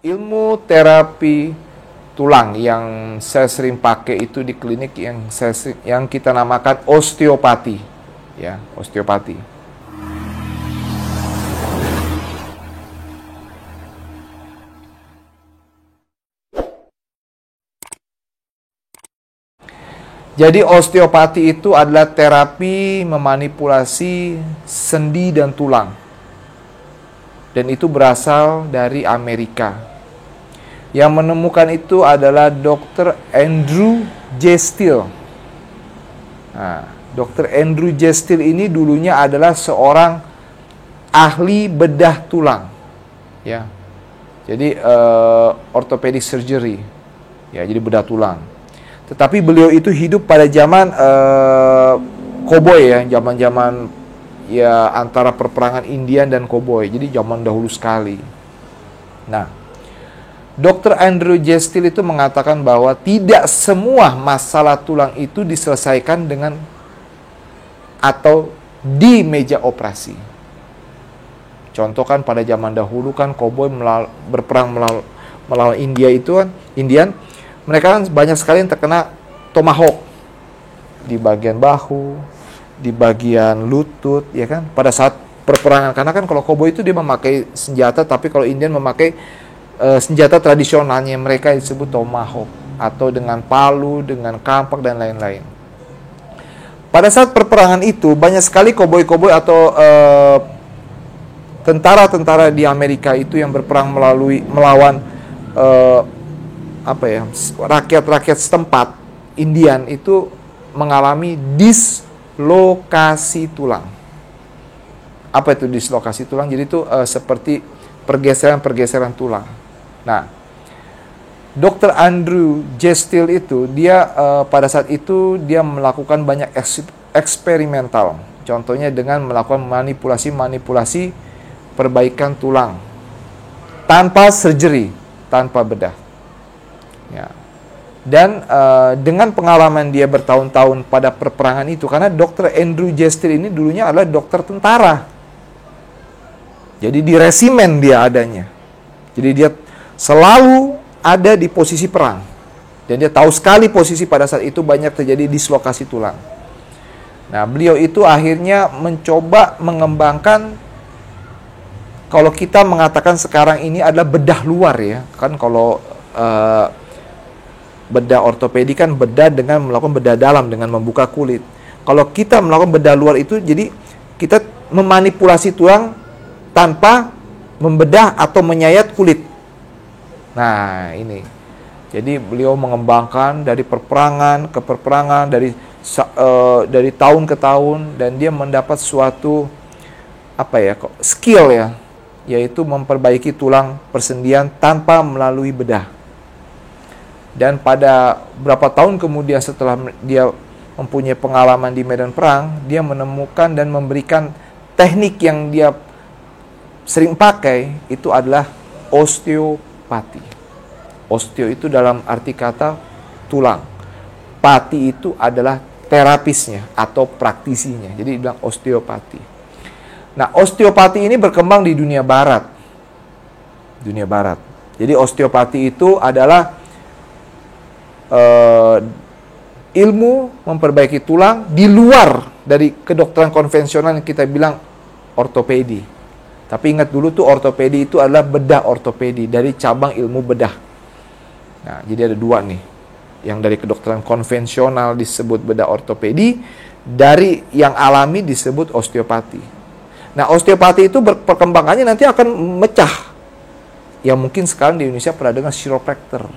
ilmu terapi tulang yang saya sering pakai itu di klinik yang kita namakan osteopati, ya, osteopati. Jadi osteopati itu adalah terapi memanipulasi sendi dan tulang. Dan itu berasal dari Amerika. Yang menemukan itu adalah Dr. Andrew J. Steele. Nah, Dr. Andrew J. Steele ini dulunya adalah seorang ahli bedah tulang. Ya. Jadi orthopedic surgery. Ya, jadi bedah tulang. Tetapi beliau itu hidup pada zaman koboi, ya, zaman-zaman ya antara perperangan Indian dan koboi. Jadi zaman dahulu sekali. Nah, Dr. Andrew J. Steele itu mengatakan bahwa tidak semua masalah tulang itu diselesaikan dengan atau di meja operasi. Contoh kan pada zaman dahulu kan koboi berperang melawan India itu kan, Indian. Mereka kan banyak sekali yang terkena tomahawk di bagian bahu, di bagian lutut, ya kan? Pada saat perperangan, karena kan kalau koboi itu dia memakai senjata, tapi kalau Indian memakai senjata tradisionalnya mereka disebut tomahawk atau dengan palu, dengan kampak dan lain-lain. Pada saat perperangan itu banyak sekali koboi-koboi atau tentara-tentara di Amerika itu yang berperang melawan rakyat-rakyat setempat Indian itu mengalami dislokasi tulang. Apa itu dislokasi tulang? Jadi itu seperti pergeseran-pergeseran tulang. Nah, Dr. Andrew J. Steele itu dia pada saat itu dia melakukan banyak eksperimental. Contohnya dengan melakukan manipulasi perbaikan tulang tanpa surgery, tanpa bedah. Ya. Dan dengan pengalaman dia bertahun-tahun pada perperangan itu, karena Dr. Andrew J. Steele ini dulunya adalah dokter tentara. Jadi di resimen dia adanya. Jadi dia selalu ada di posisi perang. Dan dia tahu sekali posisi pada saat itu banyak terjadi dislokasi tulang. Nah, beliau itu akhirnya mencoba mengembangkan, kalau kita mengatakan sekarang ini adalah bedah luar, ya. Kan kalau bedah ortopedi kan bedah dengan melakukan bedah dalam dengan membuka kulit. Kalau kita melakukan bedah luar itu, jadi kita memanipulasi tulang tanpa membedah atau menyayat kulit. Nah, ini. Jadi beliau mengembangkan dari perperangan ke perperangan, dari tahun ke tahun, dan dia mendapat suatu skill, ya, yaitu memperbaiki tulang persendian tanpa melalui bedah. Dan pada beberapa tahun kemudian setelah dia mempunyai pengalaman di medan perang, dia menemukan dan memberikan teknik yang dia sering pakai, itu adalah osteopati. Osteo itu dalam arti kata tulang. Pati itu adalah terapisnya atau praktisinya. Jadi dibilang osteopati. Nah, osteopati ini berkembang di dunia barat. Dunia barat. Jadi osteopati itu adalah ilmu memperbaiki tulang di luar dari kedokteran konvensional yang kita bilang ortopedi. Tapi ingat dulu tuh, ortopedi itu adalah bedah ortopedi, dari cabang ilmu bedah. Nah, jadi ada dua nih. Yang dari kedokteran konvensional disebut bedah ortopedi, dari yang alami disebut osteopati. Nah, osteopati itu perkembangannya nanti akan mecah. Yang mungkin sekarang di Indonesia pernah dengar chiropractor.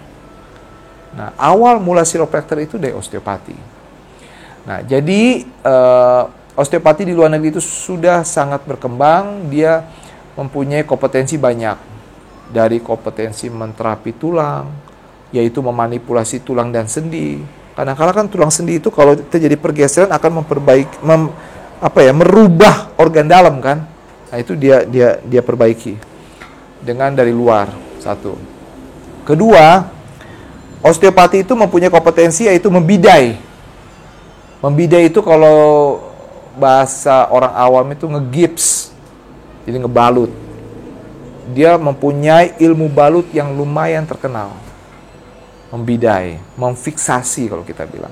Nah, awal mula chiropractor itu dari osteopati. Nah, jadi osteopati di luar negeri itu sudah sangat berkembang. Dia mempunyai kompetensi banyak. Dari kompetensi menterapi tulang, yaitu memanipulasi tulang dan sendi. Kadang-kadang kan tulang sendi itu kalau terjadi pergeseran akan merubah organ dalam kan. Nah, itu dia perbaiki dengan dari luar. Satu. Kedua, osteopati itu mempunyai kompetensi yaitu membidai. Membidai itu kalau bahasa orang awam itu ngegips, jadi ngebalut. dia mempunyai ilmu balut yang lumayan terkenal. Membidai, memfiksasi kalau kita bilang.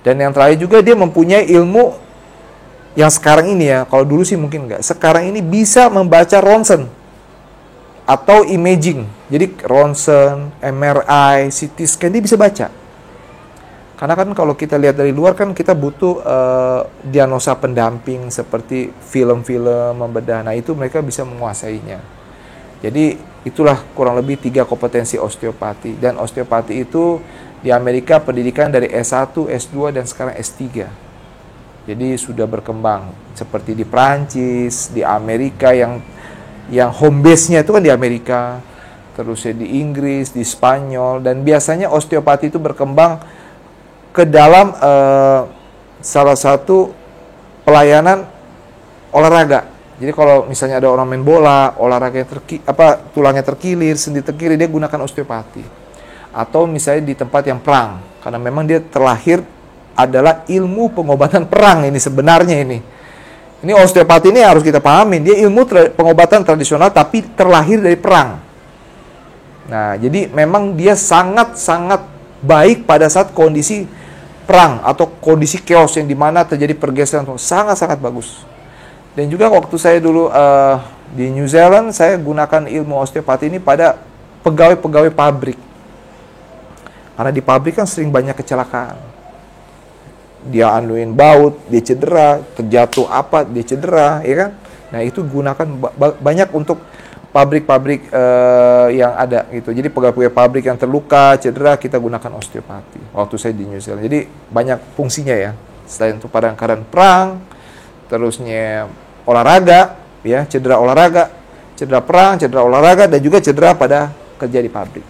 Dan yang terakhir juga dia mempunyai ilmu yang sekarang ini ya, kalau dulu sih mungkin enggak. Sekarang ini bisa membaca ronsen atau imaging. Jadi ronsen, MRI, CT scan dia bisa baca. Karena kan kalau kita lihat dari luar kan kita butuh diagnosa pendamping seperti film-film membedah. Nah itu mereka bisa menguasainya. Jadi itulah kurang lebih 3 kompetensi osteopati. Dan osteopati itu di Amerika pendidikan dari S1, S2 dan sekarang S3. Jadi sudah berkembang seperti di Prancis, di Amerika yang home base-nya itu kan di Amerika, terus di Inggris, di Spanyol, dan biasanya osteopati itu berkembang ke dalam salah satu pelayanan olahraga. Jadi kalau misalnya ada orang main bola, olahraga yang tulangnya terkilir, sendi terkilir, dia gunakan osteopati. Atau misalnya di tempat yang perang, karena memang dia terlahir adalah ilmu pengobatan perang ini sebenarnya ini. Ini osteopati ini harus kita pahami, dia ilmu pengobatan tradisional tapi terlahir dari perang. Nah, jadi memang dia sangat-sangat baik pada saat kondisi perang atau kondisi chaos yang dimana terjadi pergeseran, sangat-sangat bagus. Dan juga waktu saya dulu di New Zealand, saya gunakan ilmu osteopati ini pada pegawai-pegawai pabrik. Karena di pabrik kan sering banyak kecelakaan. Dia anuin baut, dia cedera, terjatuh apa, dia cedera, ya kan? Nah itu gunakan banyak untuk pabrik-pabrik yang ada gitu. Jadi pegawai-pegawai pabrik yang terluka, cedera, kita gunakan osteopati. Waktu saya di New Zealand. Jadi banyak fungsinya ya. Selain itu pada keadaan perang, terusnya olahraga, ya cedera olahraga, cedera perang, cedera olahraga, dan juga cedera pada kerja di pabrik.